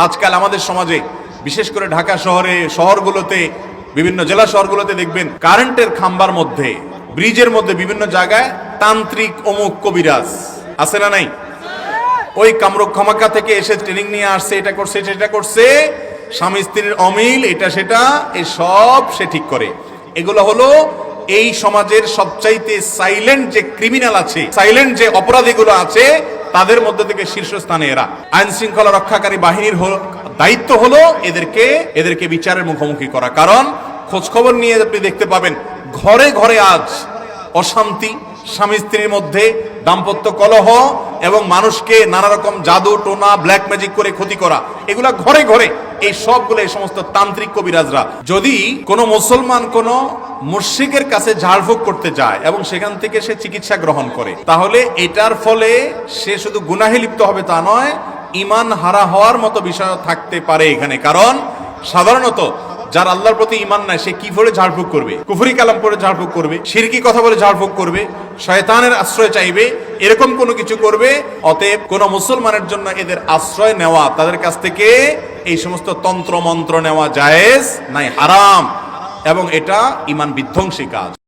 আজকাল আমাদের সমাজে বিশেষ করে ঢাকা শহরগুলোতে বিভিন্ন জেলা শহরগুলোতে দেখবেন কারেন্টের খাম্বার মধ্যে, ব্রিজের মধ্যে বিভিন্ন জায়গায় তান্ত্রিক অমুক কবিরাজ আছে না নাই? ওই কামরূপ খামাকা থেকে এসে ট্রেনিং নিয়ে আসছে, এটা করছে সেটা করছে, স্বামী স্ত্রীর অমিল এটা সেটা এই সব সে ঠিক করে। এগুলো হলো এই সমাজের সবচাইতে সাইলেন্ট যে ক্রিমিনাল আছে, সাইলেন্ট যে অপরাধীগুলো আছে তাদের মধ্যে থেকে শীর্ষস্থানে এরা। আইন শৃঙ্খলা রক্ষাকারী বাহিনীর দায়িত্ব হলো এদেরকে বিচারের মুখোমুখি করা। কারণ খোঁজ খবর নিয়ে আপনি দেখতে পাবেন ঘরে ঘরে আজ অশান্তি, স্বামী স্ত্রীর মধ্যে দাম্পত্য কলহ এবং মানুষকে নানা রকম জাদু টোনা ব্ল্যাক ম্যাজিক করে ক্ষতি করা, এগুলা ঘরে ঘরে। এই সবগুলো এই সমস্ত তান্ত্রিক কবিরাজরা। যদি কোনো মুসলমান কোনো মুশরিকের কাছে ঝাড়ফুঁক করতে যায় এবং সেখান থেকে সে চিকিৎসা গ্রহণ করে, তাহলে এটার ফলে সে শুধু গুনাহে লিপ্ত হবে তা নয়, ঈমান হারা হওয়ার মতো বিষয় থাকতে পারে এখানে। কারণ সাধারণত যার আল্লাহর প্রতি ঈমান নাই সে কি বলে ঝাড়ফুঁক করবে? কুফরি কালাম পড়ে ঝাড়ফুঁক করবে, শিরকি কথা বলে ঝাড়ফুঁক করবে, শয়তানের আশ্রয় চাইবে, এরকম কোনো কিছু করবে। অতএব কোন মুসলমানের জন্য এদের আশ্রয় নেওয়া, তাদের কাছ থেকে এই সমস্ত তন্ত্র মন্ত্র নেওয়া জায়েজ নাই, হারাম, এবং এটা ঈমান বিধ্বংসী কাজ।